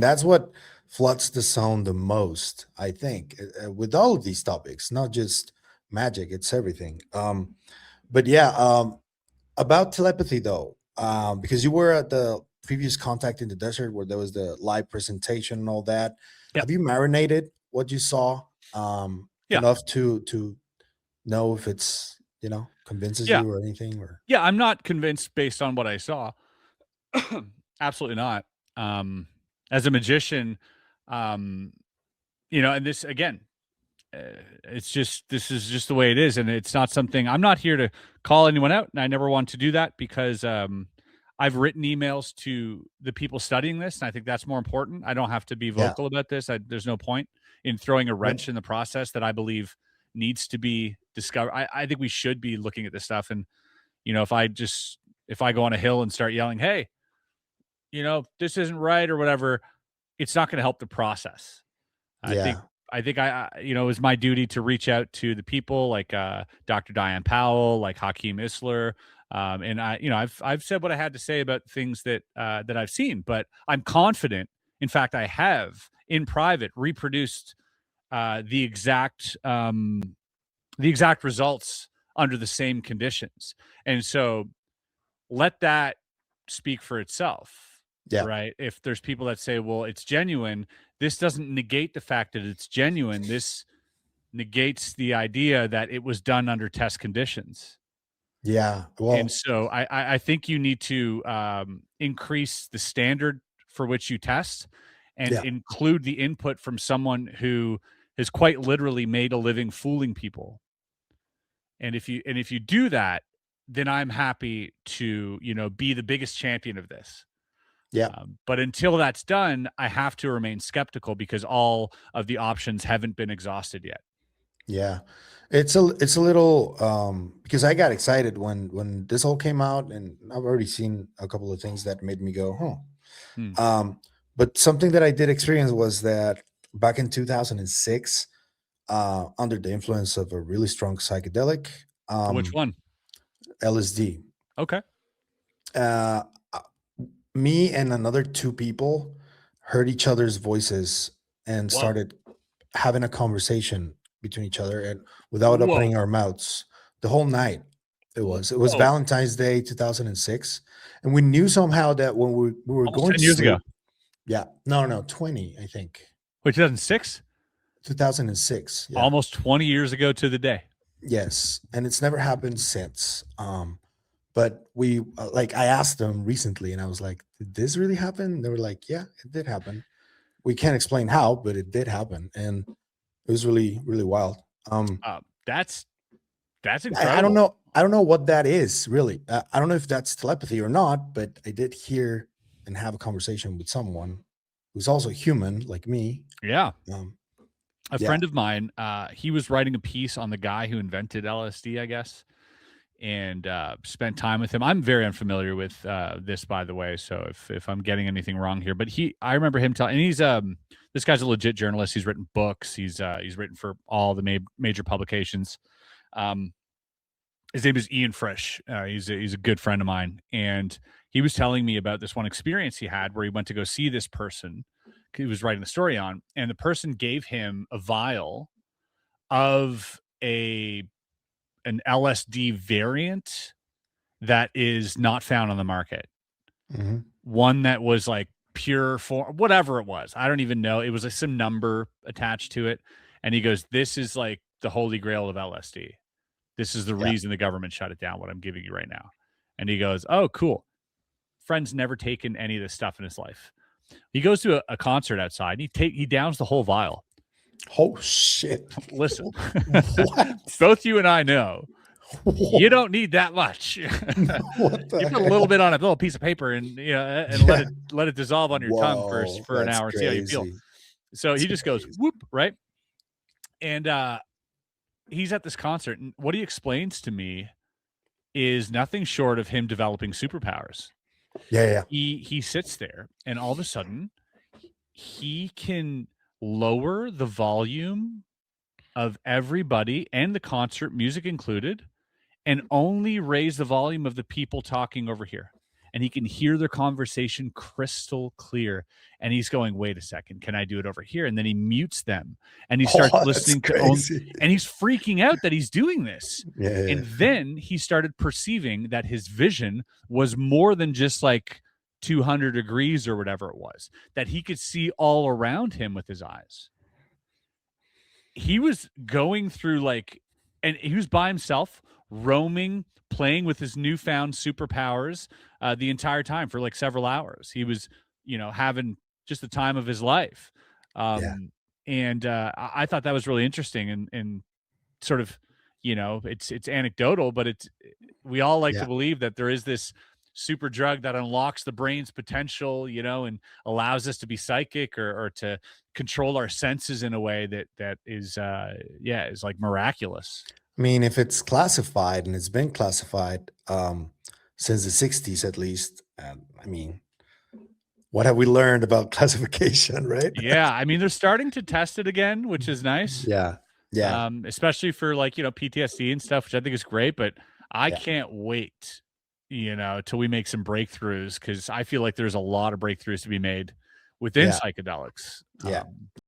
That's what floods the zone the most, I think, with all of these topics, not just magic, it's everything. But yeah, about telepathy though, because you were at the previous Contact in the Desert where there was the live presentation and all that. Yep. Have you marinated what you saw Yeah. enough to know if it's, convinces Yeah. you or anything? Or Yeah. I'm not convinced based on what I saw. Absolutely not. Um, as a magician, um, and this again, uh, this is just the way it is, and it's not something. I'm not here to call anyone out, and I never want to do that because I've written emails to the people studying this, and I think that's more important. I don't have to be yeah, vocal about this. There's no point in throwing a yeah, wrench in the process that I believe needs to be discovered. I think we should be looking at this stuff, and if I go on a hill and start yelling, "Hey, this isn't right," or whatever, it's not going to help the process. I think yeah, it was my duty to reach out to the people like Dr. Diane Powell, like Hakeem Isler, and I've said what I had to say about things that I've seen, but I'm confident. In fact, I have in private reproduced the exact results under the same conditions, and so let that speak for itself, yeah, right? If there's people that say, well, it's genuine, this doesn't negate the fact that it's genuine. This negates the idea that it was done under test conditions. yeah. And Well, so I think you need to increase the standard for which you test and yeah, include the input from someone who has quite literally made a living fooling people. And if you do that, then I'm happy to, be the biggest champion of this. yeah. But until that's done, I have to remain skeptical because all of the options haven't been exhausted yet. Yeah. It's a little because I got excited when this all came out, and I've already seen a couple of things that made me go, Hmm. huh. But something that I did experience was that back in 2006, under the influence of a really strong psychedelic, Which one? LSD, Okay. uh, uh, me and another two people heard each other's voices and Whoa. started having a conversation between each other and without Whoa. opening our mouths the whole night. It was Whoa. Valentine's Day 2006, and we knew somehow that when we were Almost going 10 to years ago. sleep. Yeah, no, 20, I think. Wait, 2006? 2006. Yeah. Almost 20 years ago to the day. Yes, and it's never happened since. But we like I asked them recently, and I was like, "Did this really happen?" They were like, "Yeah, it did happen. We can't explain how, but it did happen, and it was really, really wild." That's I don't incredible. know. I don't know what that is really. I don't know if that's telepathy or not, but I did hear and have a conversation with someone who's also human like me. Yeah. Um, A yeah, friend of mine, he was writing a piece on the guy who invented LSD, I guess, and spent time with him. I'm very unfamiliar with this, by the way, so if I'm getting anything wrong here, but I remember him telling, and he's this guy's a legit journalist. He's written books. He's written for all the major publications. Um, his name is Ian Frisch. He's a good friend of mine, and he was telling me about this one experience he had where he went to go see this person he was writing the story on, and the person gave him a vial of an LSD variant that is not found on the market. hmm, One that was like pure for whatever it was. I don't even know. It was like some number attached to it. And he goes, "This is like the holy grail of LSD. This is the yeah, reason the government shut it down, what I'm giving you right now." And he goes, "Oh, cool." Friend's never taken any of this stuff in his life. He goes to a concert outside. He downs the whole vial. oh shit! Listen, What? both you and I know you don't need that much. What You the put a little hell? bit on a little piece of paper and and let Yeah. it dissolve on your tongue for Whoa, for an that's hour and see how you feel. crazy. So That's he just goes crazy. whoop, right? And he's at this concert, and what he explains to me is nothing short of him developing superpowers. Yeah, yeah, He sits there, and all of a sudden, he can lower the volume of everybody and the concert, music included, and only raise the volume of the people talking over here. and he can hear their conversation crystal clear. And he's going, wait a second, can I do it over here? And then he mutes them and he starts Oh, that's listening to own, crazy. and he's freaking out that he's doing this. Yeah, And then he started perceiving that his vision was more than just like 200 degrees or whatever it was, that he could see all around him with his eyes. He was going through like, and he was by himself, roaming, playing with his newfound superpowers the entire time for like several hours. He was, having just the time of his life. yeah, And I thought that was really interesting and sort of, it's anecdotal, but we all like to yeah. believe that there is this super drug that unlocks the brain's potential, and allows us to be psychic or to control our senses in a way that is is like miraculous. I mean, if it's classified and it's been classified since the 60s at least, I mean, what have we learned about classification, right? Yeah, I mean they're starting to test it again, which is nice. Yeah, yeah, Especially for like, PTSD and stuff, which I think is great, but I yeah, can't wait, till we make some breakthroughs because I feel like there's a lot of breakthroughs to be made within yeah, psychedelics. yeah.